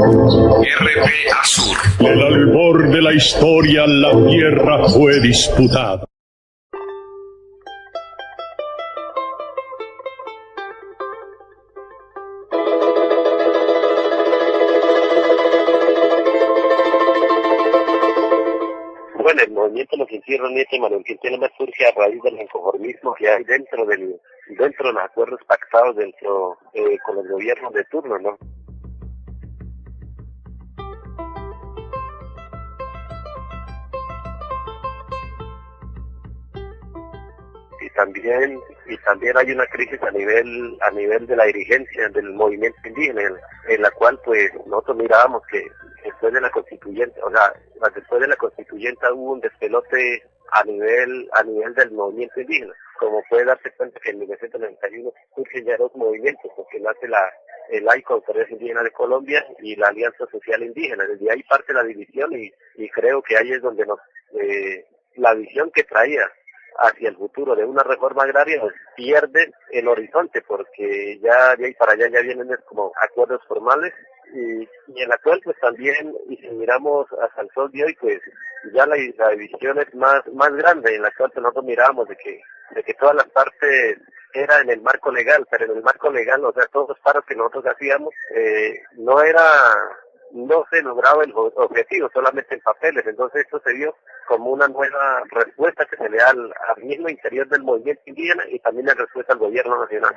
RPA Sur. El albor de la historia, la tierra fue disputada. Bueno, el movimiento Lo Quintierro Nieto Manuel Quintero más surge a raíz del inconformismo que hay dentro de los acuerdos pactados con los gobiernos de turno, ¿no? Y también hay una crisis a nivel de la dirigencia del movimiento indígena, en la cual pues nosotros mirábamos que después de la constituyente, después de la constituyente hubo un despelote a nivel del movimiento indígena, como puede darse cuenta que en 1991 surgen ya dos movimientos, porque nace el AICO, Autoridad Indígena de Colombia, y la Alianza Social Indígena. Desde ahí parte la división y creo que ahí es donde la visión que traía hacia el futuro de una reforma agraria pues, pierde el horizonte, porque ya de ahí para allá ya vienen como acuerdos formales y en la cual pues también, y si miramos hasta el sol de hoy, pues ya la división es más grande, en la cual pues, nosotros miramos de que todas las partes era en el marco legal, pero en el marco legal, o sea, todos los paros que nosotros hacíamos no se lograba el objetivo, solamente en papeles. Entonces esto se vio como una nueva respuesta que se le da al mismo interior del movimiento indígena y también en respuesta al gobierno nacional.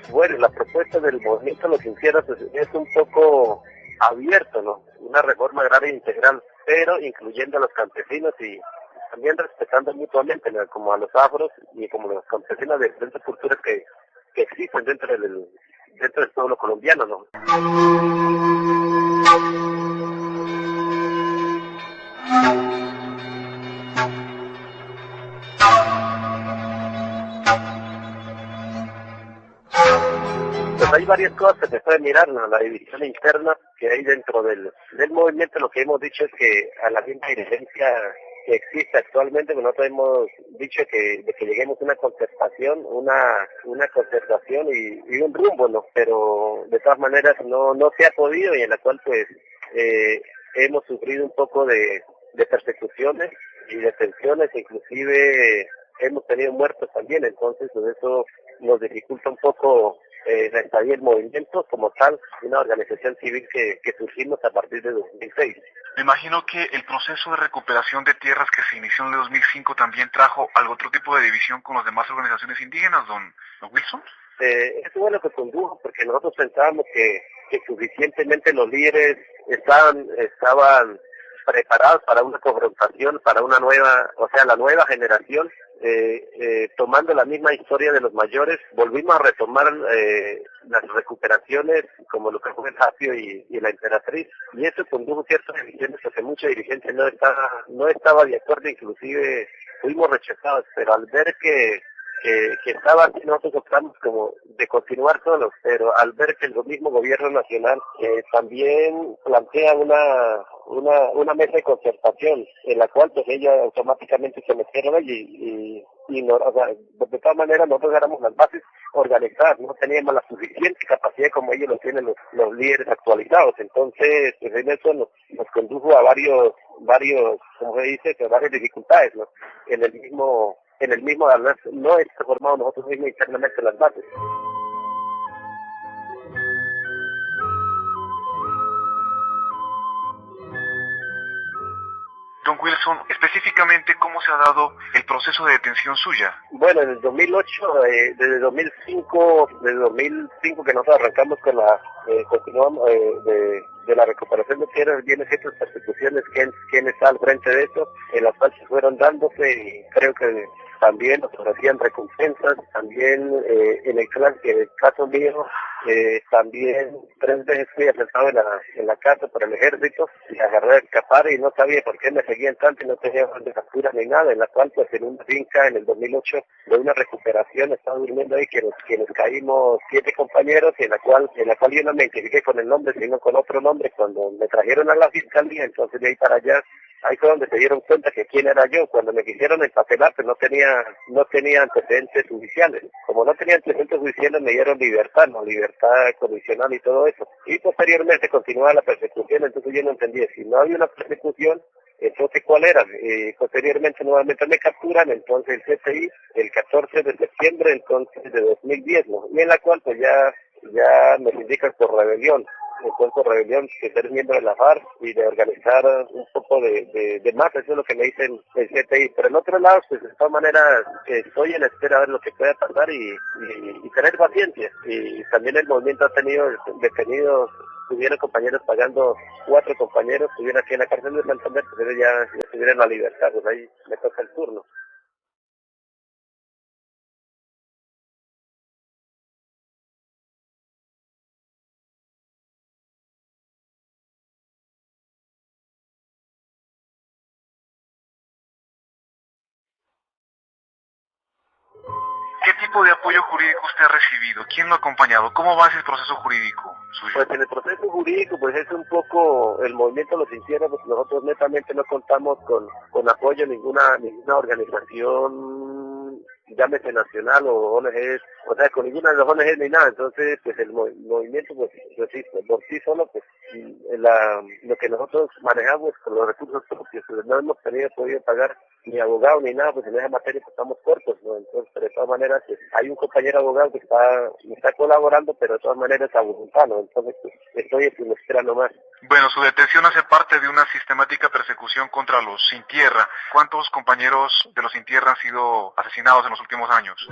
Bueno, la propuesta del movimiento Lo Quintero es un poco abierto, ¿no? Una reforma agraria integral, pero incluyendo a los campesinos y también respetando mutuamente, ¿no? Como a los afros y como a los campesinos de diferentes culturas que existen dentro del pueblo colombiano, ¿no? Pues hay varias cosas que se pueden mirar, ¿no? La división interna que hay dentro del movimiento. Lo que hemos dicho es que a la misma dirigencia que existe actualmente, pues nosotros hemos dicho de que lleguemos a una concertación, una concertación y un rumbo, ¿no? Pero de todas maneras no se ha podido, y en la cual pues hemos sufrido un poco de persecuciones y de tensiones, inclusive hemos tenido muertos también. Entonces pues eso nos dificulta un poco la estadía del movimiento como tal, una organización civil que surgimos a partir de 2006. Me imagino que el proceso de recuperación de tierras que se inició en el 2005 también trajo algún otro tipo de división con las demás organizaciones indígenas, don Wilson. Eso fue lo que condujo, porque nosotros pensábamos que suficientemente los líderes estaban preparados para una confrontación, para una la nueva generación, tomando la misma historia de los mayores. Volvimos a retomar las recuperaciones como lo que fue el Japio y la Emperatriz, y eso condujo ciertas divisiones porque mucha dirigencia no estaba de acuerdo, inclusive fuimos rechazados, pero al ver que estaba aquí, nosotros optamos como de continuar solos, pero al ver que el mismo gobierno nacional también plantea una mesa de concertación, en la cual pues ellos automáticamente se metieron allí y no, o sea, de todas maneras nosotros éramos las bases organizadas, no teníamos la suficiente capacidad como ellos lo tienen los líderes actualizados. Entonces pues en eso nos condujo a varios, como se dice, a varias dificultades, ¿no? En el mismo no está formado nosotros mismos internamente las bases. Don Wilson, específicamente, ¿cómo se ha dado el proceso de detención suya? Bueno, en el 2008, desde 2005 que nosotros arrancamos con continuamos de la recuperación de tierras, vienen ciertas persecuciones, quién está al frente de eso, en las cuales se fueron dándose, y creo que también nos ofrecían recompensas, también en el caso mío, también 3 veces fui asaltado en la casa por el ejército y agarré a escapar y no sabía por qué me seguían tanto y no tenía orden de captura ni nada, en la cual pues en una finca en el 2008 de una recuperación estaba durmiendo ahí que nos caímos 7 compañeros y en la cual yo no me identifiqué con el nombre sino con otro nombre cuando me trajeron a la fiscalía, entonces de ahí para allá. Ahí fue donde se dieron cuenta que quién era yo. Cuando me quisieron empapelar, pues no tenía antecedentes judiciales. Como no tenía antecedentes judiciales, me dieron libertad condicional y todo eso. Y posteriormente continuaba la persecución, entonces yo no entendía. Si no había una persecución, entonces ¿cuál era? Posteriormente nuevamente me capturan, entonces el CTI, el 14 de septiembre, entonces de 2010, ¿no? Y en la cual pues ya me indican por rebelión. Entonces rebelión de ser miembro de la FARC y de organizar un poco de más, eso es lo que me dicen el CTI. Pero en otro lado, pues de todas maneras estoy en espera a ver lo que pueda pasar y tener paciencia. Y también el movimiento ha tenido detenidos, tuvieron compañeros pagando 4 compañeros, estuvieron aquí en la cárcel de Santander, pues ellos ya estuvieron en la libertad, pues ahí me toca el turno. ¿Qué tipo de apoyo jurídico usted ha recibido? ¿Quién lo ha acompañado? ¿Cómo va ese proceso jurídico suyo? Pues en el proceso jurídico, pues es un poco, el movimiento lo hicieron, pues nosotros netamente no contamos con apoyo ninguna organización, llámese nacional o ONGs, o sea, con ninguna de las ONGs ni nada, entonces pues el movimiento pues por sí solo, pues lo que nosotros manejamos con los recursos propios, pues no hemos podido pagar ni abogado ni nada, pues en esa materia pues estamos cortos, ¿no? Entonces, pero de todas maneras, pues, hay un compañero abogado que me está colaborando, pero de todas maneras a voluntad, ¿no? Entonces, pues, estoy en espera nomás. Bueno, su detención hace parte de una sistemática persecución contra los sin tierra. ¿Cuántos compañeros de los sin tierra han sido asesinados en los últimos años?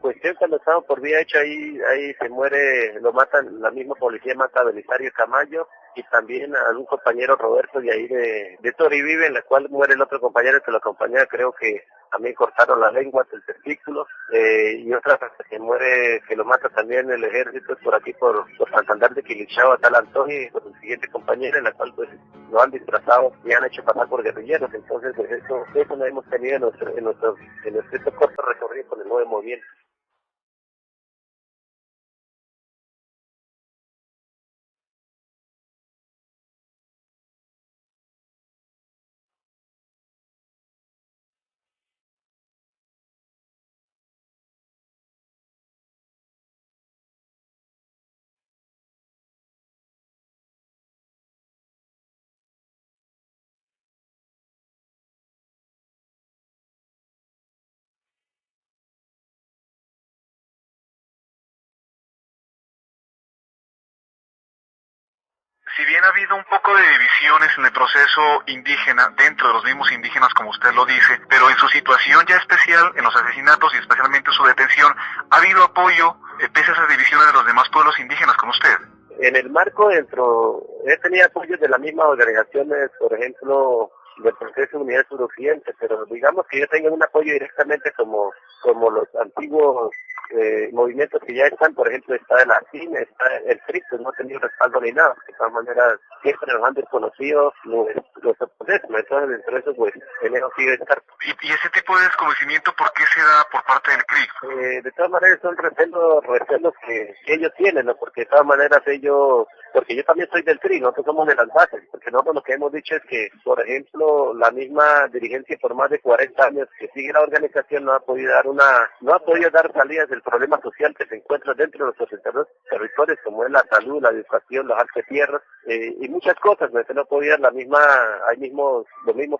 Pues yo cuando estaba por vía hecha ahí se muere, lo matan, la misma policía mata a Belisario Camayo y también a un compañero Roberto de ahí de Toribibe, en la cual muere el otro compañero que lo acompañaba, creo que a mí cortaron la lengua, el testículo, y otra que muere, que lo mata también el ejército por aquí por Santander de Quilichao a tal Antonio y por el siguiente compañero, en la cual pues lo han disfrazado y han hecho pasar por guerrilleros, entonces pues eso lo hemos tenido en nuestro corto recorrido con el nuevo movimiento. Si bien ha habido un poco de divisiones en el proceso indígena, dentro de los mismos indígenas, como usted lo dice, pero en su situación ya especial, en los asesinatos y especialmente su detención, ¿ha habido apoyo, pese a esas divisiones de los demás pueblos indígenas con usted? En el marco he tenido apoyo de las mismas organizaciones, por ejemplo, del Proceso de Unidad Suroccidente, pero digamos que yo tengo un apoyo directamente como los antiguos movimientos que ya están, por ejemplo, está el ACIN, está el CRIP, pues no ha tenido respaldo ni nada, de todas maneras siempre nos han desconocido los procesos, entonces dentro de eso pues tenemos que estar. ¿Y ese tipo de desconocimiento por qué se da por parte del CRIP? De todas maneras son recelos que ellos tienen, ¿no? Porque de todas maneras porque yo también soy del CRI, nosotros somos de las bases, porque nosotros lo que hemos dicho es que, por ejemplo, la misma dirigencia por más de 40 años que sigue la organización no ha podido dar salidas del problema social que se encuentra dentro de nuestros territorios, como es la salud, la educación, los altos tierras, y muchas cosas, ¿no? No podía los mismos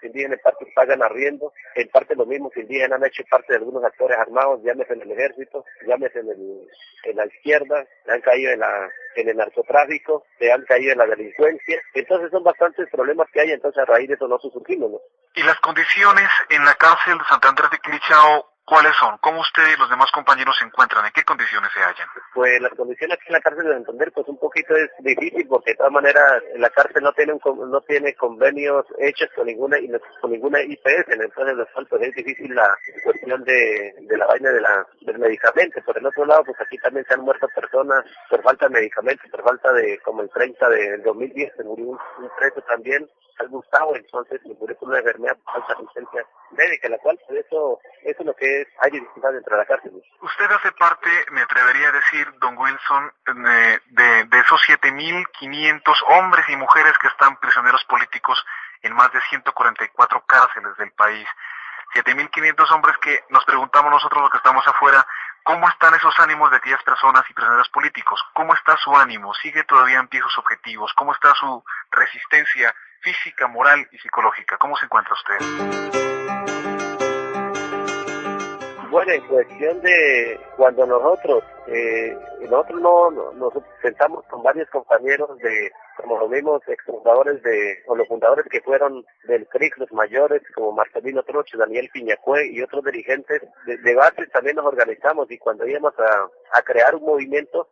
indígenas en parte pagan arriendo, en parte los mismos indígenas han hecho parte de algunos actores armados, llámese en el ejército, llámese en la izquierda, han caído en el narcotráfico, se han caído en la delincuencia, entonces son bastantes problemas que hay, entonces a raíz de eso nosotros surgimos, ¿no? ¿Y las condiciones en la cárcel de Santander de Quilichao ¿Cuáles son? ¿Cómo usted y los demás compañeros se encuentran? ¿En qué condiciones se hallan? Pues las condiciones aquí en la cárcel de entender, pues un poquito es difícil porque de todas maneras la cárcel no tiene no tiene convenios hechos con ninguna IPS, entonces pues es difícil la cuestión de la vaina del medicamento. Por el otro lado, pues aquí también se han muerto personas por falta de medicamentos, por falta de, como el 30 del 2010 se murió un preso también, al Gustavo, entonces se murió por una enfermedad por falta de asistencia médica, la cual pues eso es lo que es, hay dificultad dentro de la cárcel. Usted hace parte, me atrevería a decir, don Wilson, de esos 7.500 hombres y mujeres que están prisioneros políticos en más de 144 cárceles del país. 7.500 hombres que nos preguntamos nosotros los que estamos afuera, ¿cómo están esos ánimos de aquellas personas y prisioneros políticos? ¿Cómo está su ánimo? ¿Sigue todavía en pie sus objetivos? ¿Cómo está su resistencia física, moral y psicológica? ¿Cómo se encuentra usted? Bueno, en cuestión de cuando nosotros nos sentamos con varios compañeros como los mismos exfundadores o los fundadores que fueron del CRIC, los mayores, como Marcelino Troche, Daniel Piñacue y otros dirigentes de bases, también nos organizamos y cuando íbamos a crear un movimiento,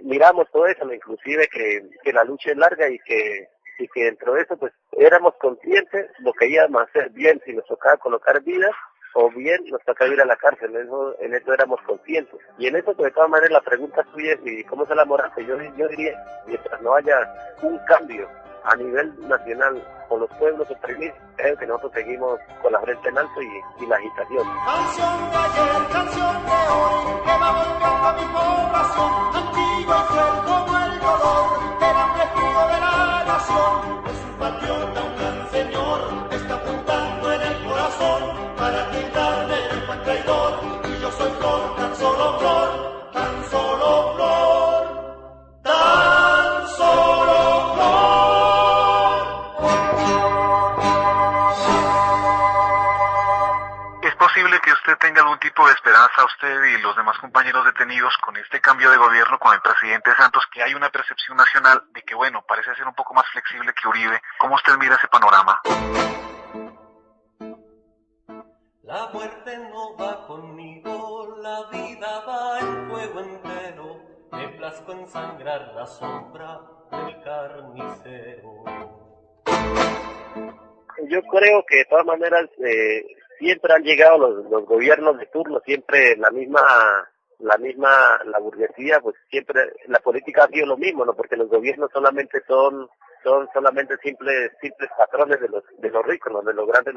miramos todo eso, inclusive que la lucha es larga y que dentro de eso pues éramos conscientes lo que íbamos a hacer bien si nos tocaba colocar vidas o bien nos toca ir a la cárcel, en eso éramos conscientes. Y en eso, pues, de todas maneras, la pregunta suya es, ¿y cómo se la moral? Yo diría, mientras no haya un cambio a nivel nacional con los pueblos oprimidos, creo que nosotros seguimos con la frente en alto y la agitación. Canción de ayer, canción de hoy, que va volviendo mi corazón, antiguo y cruel como el dolor del hambre frío de la nación. Es un patriota, un gran señor, está apuntando en el corazón para quitarme el buen traidor, y yo soy flor, tan solo flor, tan solo flor, tan solo flor. ¿Es posible que usted tenga algún tipo de esperanza, usted y los demás compañeros detenidos, con este cambio de gobierno, con el presidente Santos, que hay una percepción nacional de que, bueno, parece ser un poco más flexible que Uribe? ¿Cómo usted mira ese panorama? La muerte no va conmigo, la vida va en fuego entero, me plazco ensangrar la sombra del carnicero. Yo creo que de todas maneras siempre han llegado los gobiernos de turno, siempre la burguesía, pues siempre la política ha sido lo mismo, ¿no? Porque los gobiernos solamente son solamente simples patrones de los ricos, ¿no? De los grandes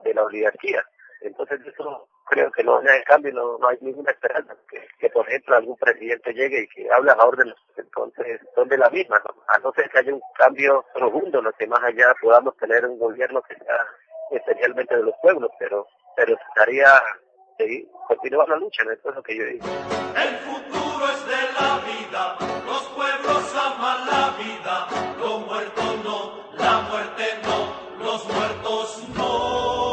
de la oligarquía. Entonces eso creo que no hay cambio, no hay ninguna esperanza que por ejemplo algún presidente llegue y que hable a favor de los, entonces son de la misma, ¿no? A no ser que haya un cambio profundo, ¿no? Que más allá podamos tener un gobierno que sea especialmente de los pueblos, pero estaría continuar la lucha, ¿no? Eso es lo que yo digo. El futuro es de la vida, los pueblos aman la vida, lo muerto no, la muerte no, los muertos no.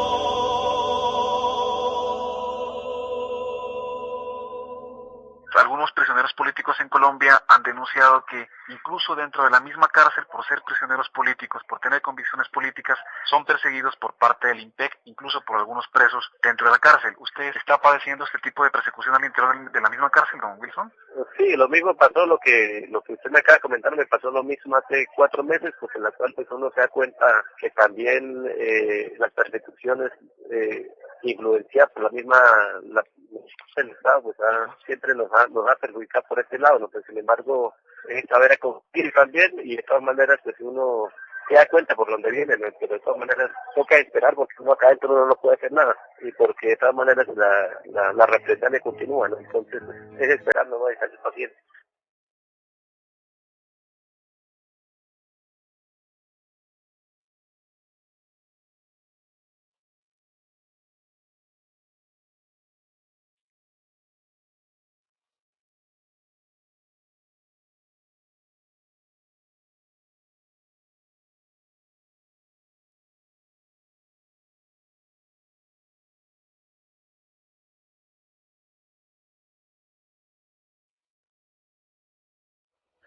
Algunos prisioneros políticos en Colombia han denunciado que incluso dentro de la misma cárcel, por ser prisioneros políticos, por tener convicciones políticas, son perseguidos por parte del IMPEC, incluso por algunos presos dentro de la cárcel. ¿Usted está padeciendo este tipo de persecución al interior de la misma cárcel, don Wilson? Sí, lo mismo pasó, lo que usted me acaba de comentar, me pasó lo mismo hace 4 meses, pues en la cual pues uno se da cuenta que también las persecuciones influenciadas por la misma el Estado, pues siempre nos ha perjudicado por este lado, ¿no? Pues, sin embargo, es saber a combatir también, y de todas maneras pues uno se da cuenta por dónde viene, ¿no? Pero de todas maneras toca esperar porque uno acá adentro no puede hacer nada, y porque de todas maneras la represalia continúa, ¿no? Entonces es esperar, no dejar el paciente.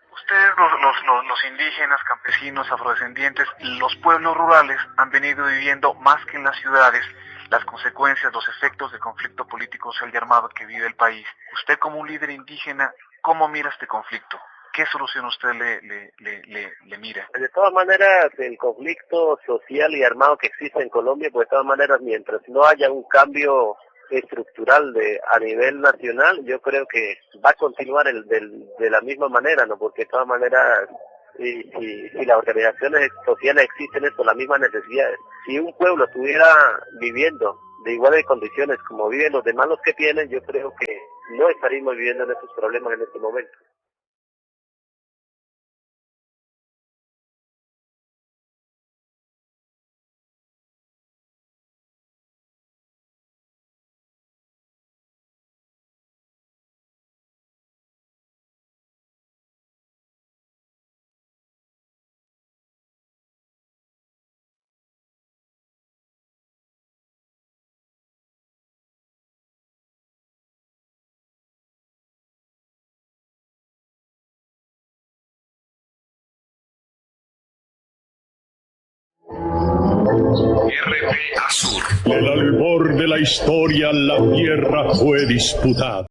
Ustedes, los indígenas, campesinos, afrodescendientes, los pueblos rurales han venido viviendo más que en las ciudades las consecuencias, los efectos del conflicto político social y armado que vive el país. Usted como un líder indígena, ¿cómo mira este conflicto? ¿Qué solución usted le mira? De todas maneras, el conflicto social y armado que existe en Colombia, pues de todas maneras, mientras no haya un cambio estructural a nivel nacional, yo creo que va a continuar de la misma manera, ¿no? Porque de todas maneras, si las organizaciones sociales existen, es por las mismas necesidades. Si un pueblo estuviera viviendo de iguales condiciones como viven los demás los que tienen, yo creo que no estaríamos viviendo en estos problemas en este momento. El albor de la historia, la tierra fue disputada.